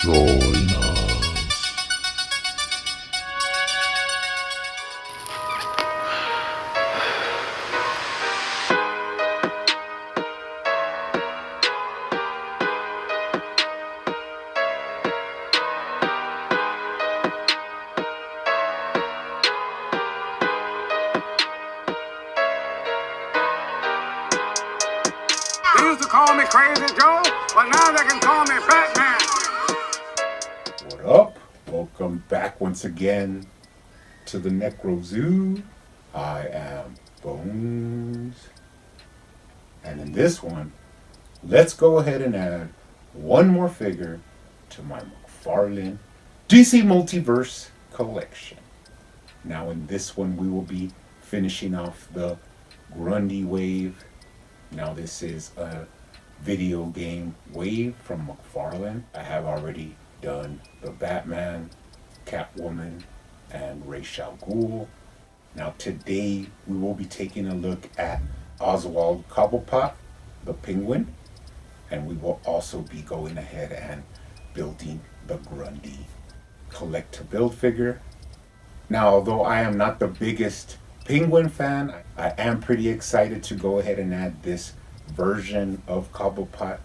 Join us. They used to call me Crazy Joe, but now they can call me Batman. What up? Welcome back once again to the Necro Zoo. I am Bones. And in this one, let's go ahead and add one more figure to my McFarlane DC Multiverse collection. Now in this one, we will be finishing off the Grundy wave. Now this is a video game wave from McFarlane. I have already done the Batman, Catwoman, and Ra's al Ghul. Now today we will be taking a look at Oswald Cobblepot, the Penguin, and we will also be going ahead and building the Grundy collect-to-build figure. Now, although I am not the biggest Penguin fan, I am pretty excited to go ahead and add this version of Cobblepot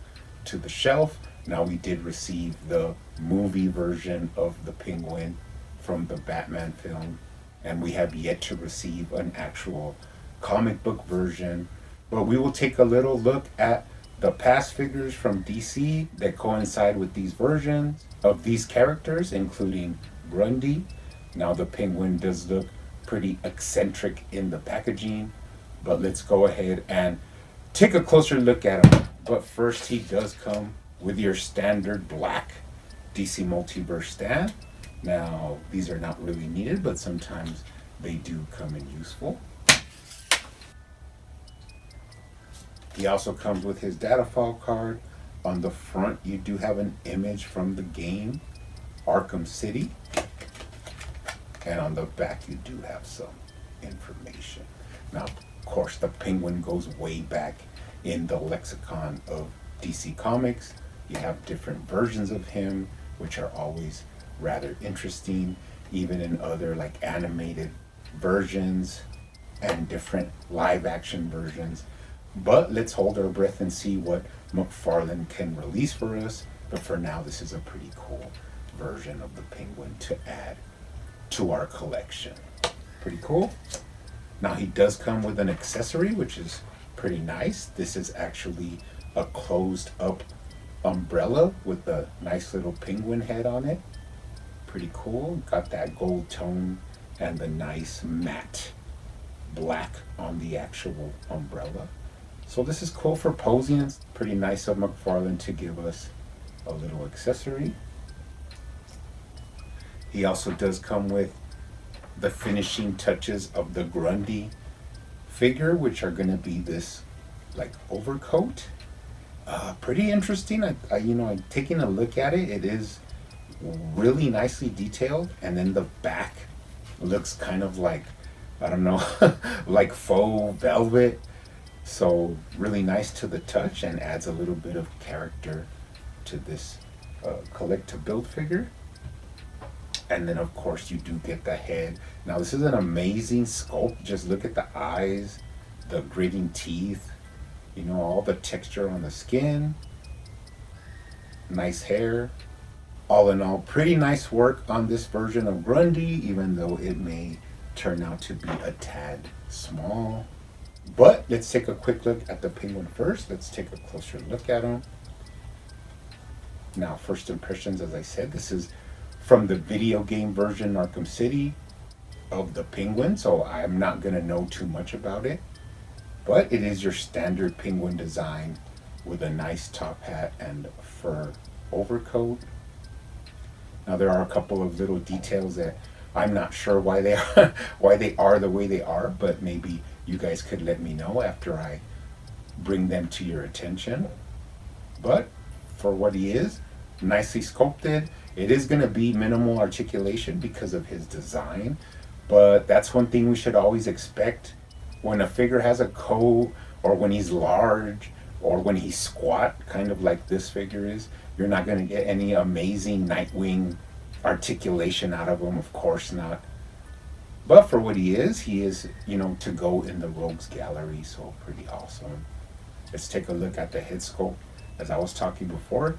to the shelf. Now, we did receive the movie version of the Penguin from the Batman film, and we have yet to receive an actual comic book version. But we will take a little look at the past figures from DC that coincide with these versions of these characters, including Grundy. Now, the Penguin does look pretty eccentric in the packaging, but let's go ahead and take a closer look at him. But first, he does come with your standard black DC Multiverse stand. Now, these are not really needed, but sometimes they do come in useful. He also comes with his data file card. On the front, you do have an image from the game Arkham City. And on the back, you do have some information. Now, of course, the Penguin goes way back in the lexicon of DC Comics. You have different versions of him, which are always rather interesting, even in other like animated versions and different live action versions. But let's hold our breath and see what McFarlane can release for us. But for now, this is a pretty cool version of the Penguin to add to our collection. Pretty cool. Now he does come with an accessory, which is pretty nice. This is actually a closed up umbrella with a nice little penguin head on it. Pretty cool. Got that gold tone and the nice matte black on the actual umbrella. So this is cool for posing. It's pretty nice of McFarlane to give us a little accessory. He also does come with the finishing touches of the Grundy figure, which are going to be this like overcoat. Pretty interesting. I'm taking a look at it. It is really nicely detailed, and then the back looks kind of like, I don't know, like faux velvet. So really nice to the touch and adds a little bit of character to this collect-to-build figure. And then, of course, you do get the head. Now, this is an amazing sculpt. Just look at the eyes, the gritting teeth, all the texture on the skin. Nice hair. All in all, pretty nice work on this version of Grundy, even though it may turn out to be a tad small. But let's take a quick look at the Penguin first. Let's take a closer look at him. Now, first impressions, as I said, this is from the video game version Arkham City of the Penguin, so I'm not going to know too much about it. But it is your standard Penguin design with a nice top hat and fur overcoat. Now, there are a couple of little details that I'm not sure why they are the way they are, but maybe you guys could let me know after I bring them to your attention. But for what he is, nicely sculpted. It is going to be minimal articulation because of his design, but that's one thing we should always expect when a figure has a coat, or when he's large, or when he's squat, kind of like this figure is. You're not going to get any amazing Nightwing articulation out of him, of course not. But for what he is, to go in the Rogues Gallery, so pretty awesome. Let's take a look at the head sculpt. As I was talking before,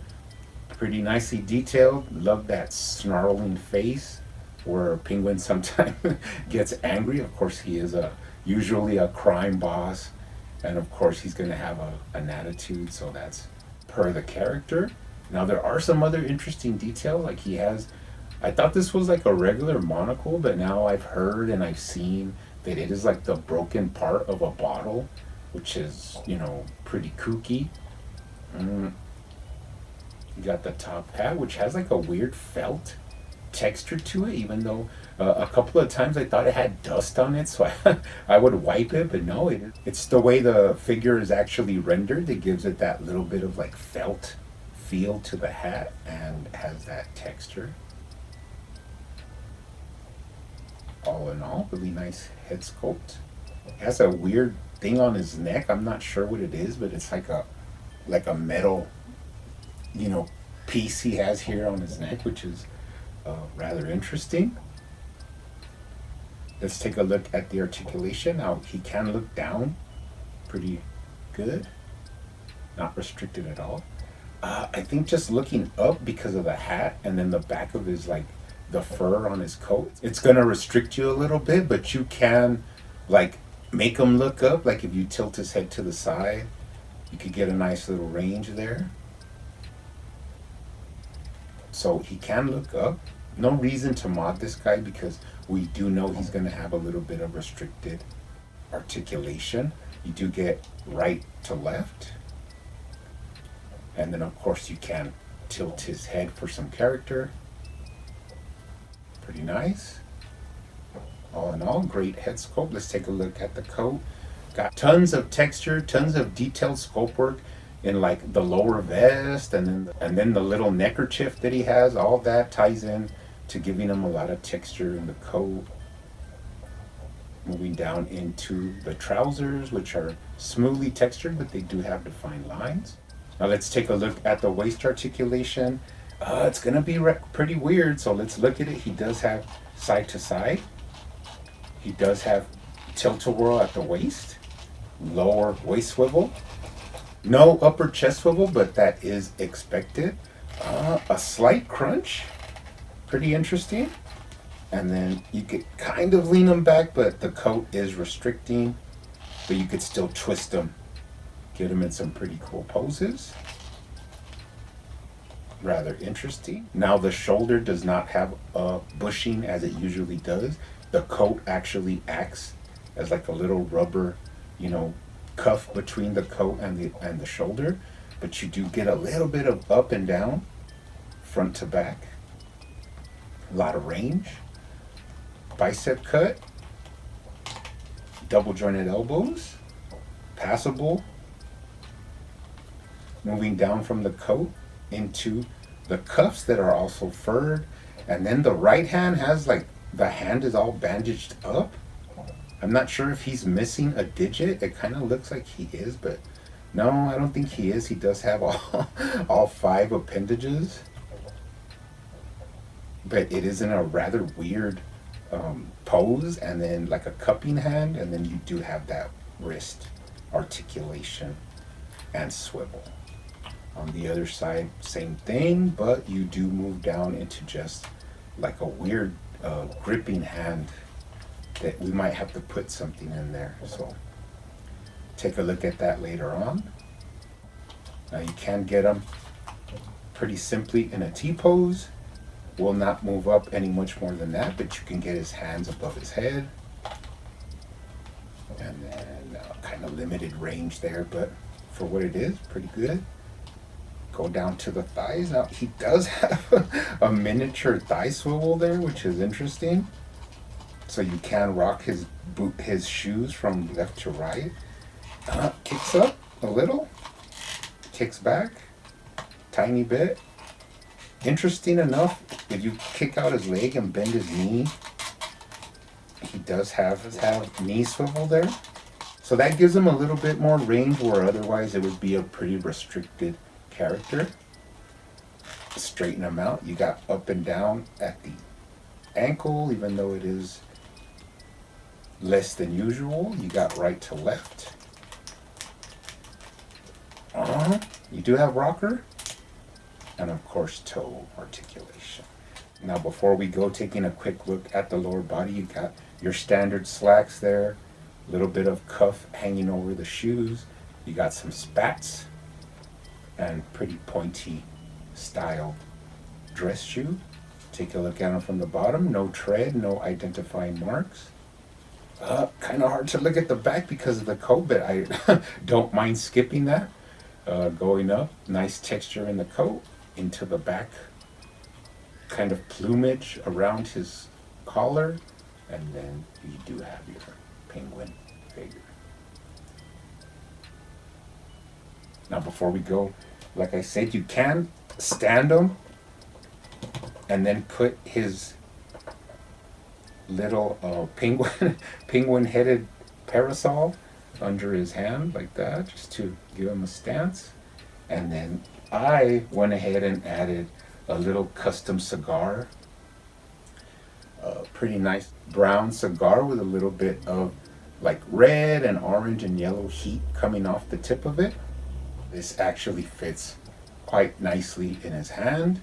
pretty nicely detailed. Love that snarling face where Penguin sometimes gets angry. Of course, he is usually a crime boss, and of course he's going to have an attitude, so that's per the character. Now there are some other interesting details, like I thought this was like a regular monocle, but now I've heard and I've seen that it is like the broken part of a bottle, which is, pretty kooky. You got the top hat, which has like a weird felt texture to it, even though a couple of times I thought it had dust on it, so I would wipe it, but no, it's the way the figure is actually rendered that gives it that little bit of like felt feel to the hat and has that texture. All in all, really nice head sculpt. It has a weird thing on his neck. I'm not sure what it is, but it's like a metal, piece he has here on his neck, which is rather interesting. Let's take a look at the articulation. Now he can look down pretty good, not restricted at all. I think just looking up because of the hat and then the back of his the fur on his coat, it's gonna restrict you a little bit, but you can make him look up. Like if you tilt his head to the side, you could get a nice little range there. So he can look up. No reason to mod this guy because we do know he's gonna have a little bit of restricted articulation. You do get right to left. And then of course you can tilt his head for some character. Pretty nice. All in all, great head sculpt. Let's take a look at the coat. Got tons of texture, tons of detailed sculpt work in the lower vest and then the little neckerchief that he has. All that ties in to giving him a lot of texture in the coat. Moving down into the trousers, which are smoothly textured, but they do have defined lines. Now let's take a look at the waist articulation. It's gonna be pretty weird, so let's look at it. He does have side to side. He does have tilt-a-whirl at the waist, lower waist swivel. No upper chest swivel, but that is expected. A slight crunch, pretty interesting. And then you could kind of lean him back, but the coat is restricting, but you could still twist him, get him in some pretty cool poses. Rather interesting. Now the shoulder does not have a bushing as it usually does. The coat actually acts as like a little rubber, cuff between the coat and the shoulder, but you do get a little bit of up and down, front to back. A lot of range. Bicep cut. Double jointed elbows. Passable. Moving down from the coat into the cuffs that are also furred, and then the right hand has the hand is all bandaged up. I'm not sure if he's missing a digit. It kind of looks like he is, but no, I don't think he is. He does have all 5 appendages, but it is in a rather weird pose, and then like a cupping hand, and then you do have that wrist articulation and swivel. On the other side, same thing, but you do move down into just like a weird gripping hand that we might have to put something in there. So take a look at that later on. Now you can get them pretty simply in a T-pose. Will not move up any much more than that, but you can get his hands above his head. And then kind of limited range there, but for what it is, pretty good. Go down to the thighs. Now he does have a miniature thigh swivel there, which is interesting. So you can rock his shoes from left to right. Kicks up a little, kicks back, tiny bit. Interesting enough, if you kick out his leg and bend his knee, he does have knee swivel there. So that gives him a little bit more range where otherwise it would be a pretty restricted character. straighten them out. You got up and down at the ankle, even though it is less than usual. You got right to left. You do have rocker, and of course toe articulation. Now before we go, taking a quick look at the lower body, you got your standard slacks there, a little bit of cuff hanging over the shoes. You got some spats and pretty pointy style dress shoe. Take a look at them from the bottom. No tread, no identifying marks. Kind of hard to look at the back because of the coat, but I don't mind skipping that. Going up, nice texture in the coat, into the back, kind of plumage around his collar, and then you do have your penguin figure. Now before we go, like I said, you can stand him and then put his little penguin headed parasol under his hand like that, just to give him a stance. And then I went ahead and added a little custom cigar, a pretty nice brown cigar with a little bit of like red and orange and yellow heat coming off the tip of it. This actually fits quite nicely in his hand.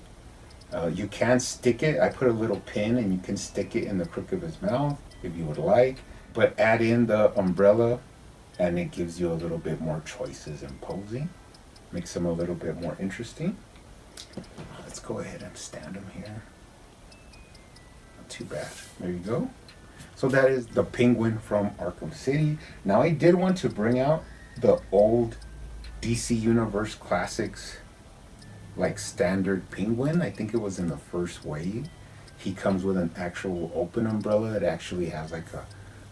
You can stick it. I put a little pin and you can stick it in the crook of his mouth if you would like, but add in the umbrella and it gives you a little bit more choices in posing. Makes them a little bit more interesting. Let's go ahead and stand him here. Not too bad. There you go. So that is the penguin from Arkham City. Now I did want to bring out the old DC Universe Classics like standard penguin. I think it was in the first wave. He comes with an actual open umbrella that actually has like a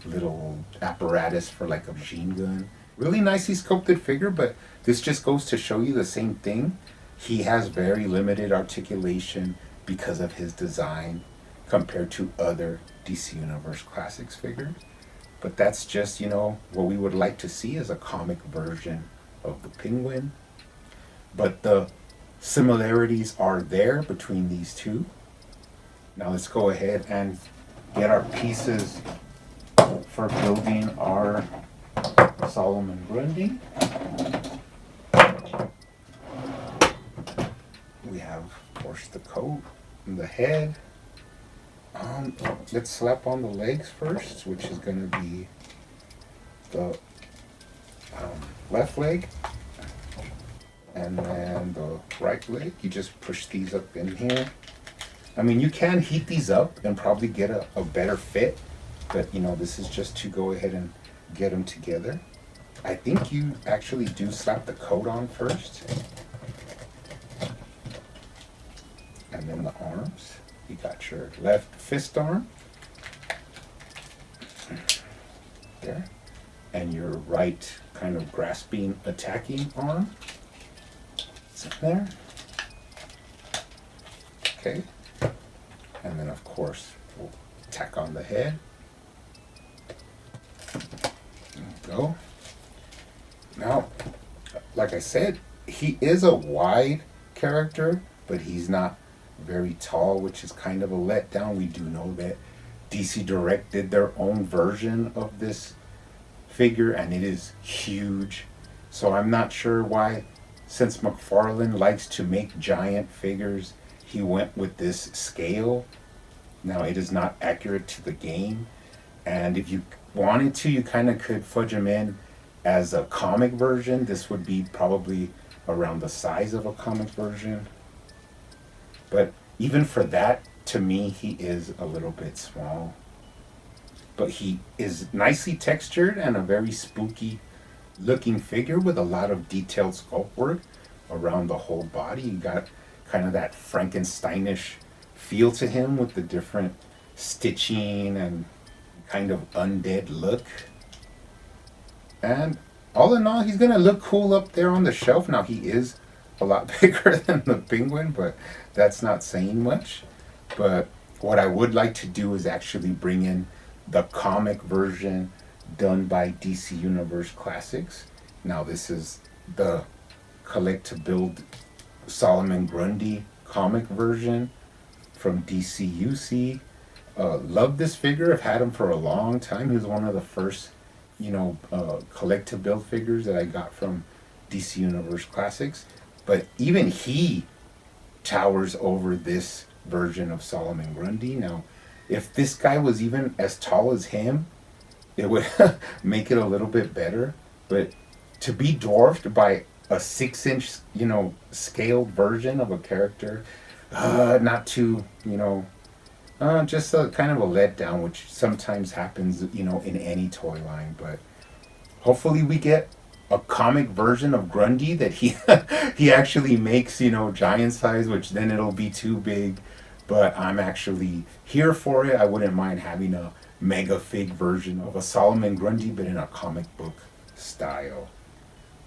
little apparatus for like a machine gun. Really nicely sculpted figure, but this just goes to show you the same thing. He has very limited articulation because of his design compared to other DC Universe Classics figures. But that's just, you know, what we would like to see as a comic version of the penguin. But the similarities are there between these two. Now let's go ahead and get our pieces for building our Solomon Grundy. We have, of course, the coat and the head. Let's slap on the legs first, which is going to be the left leg, and then the right leg. You just push these up in here. I mean, you can heat these up and probably get a better fit, but you know, this is just to go ahead and get them together. I think you actually do slap the coat on first, and then the arms. You got your left fist arm there, and your right kind of grasping, attacking arm. It's in there. Okay. And then, of course, we'll tack on the head. There we go. Now, like I said, he is a wide character, but he's not very tall, which is kind of a letdown. We do know that DC Direct did their own version of this figure, and it is huge. So I'm not sure why, since McFarlane likes to make giant figures, he went with this scale. Now, it is not accurate to the game, and if you wanted to, you kind of could fudge him in as a comic version. This would be probably around the size of a comic version. But even for that, to me, he is a little bit small. But he is nicely textured and a very spooky looking figure with a lot of detailed sculpt work around the whole body. You got kind of that Frankensteinish feel to him with the different stitching and kind of undead look. And all in all, he's going to look cool up there on the shelf. Now, he is a lot bigger than the penguin, but that's not saying much. But what I would like to do is actually bring in the comic version done by DC Universe Classics. Now, this is the collect to build Solomon Grundy comic version from DCUC. Love this figure. I've had him for a long time. He was one of the first, collective build figures that I got from DC Universe Classics. But even he towers over this version of Solomon Grundy. Now, if this guy was even as tall as him, it would make it a little bit better. But to be dwarfed by a 6-inch, scaled version of a character, not too, just a kind of a letdown, which sometimes happens, in any toy line. But hopefully we get a comic version of Grundy that he he actually makes, giant size, which then it'll be too big. But I'm actually here for it. I wouldn't mind having a mega fig version of a Solomon Grundy, but in a comic book style.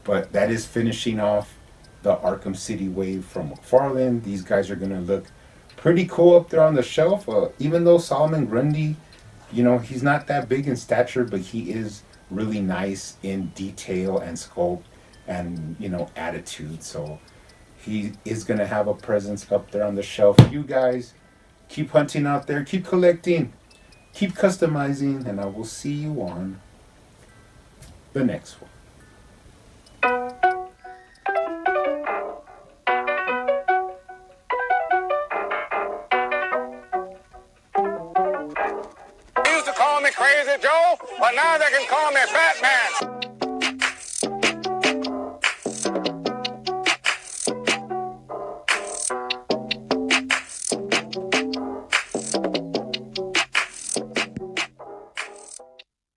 But that is finishing off the Arkham City Wave from McFarlane. These guys are going to look pretty cool up there on the shelf. Even though Solomon Grundy, he's not that big in stature, but he is really nice in detail and sculpt and, attitude. So he is going to have a presence up there on the shelf. You guys keep hunting out there, keep collecting, keep customizing, and I will see you on the next one. They used to call me Crazy Joe, but now they can call me Batman.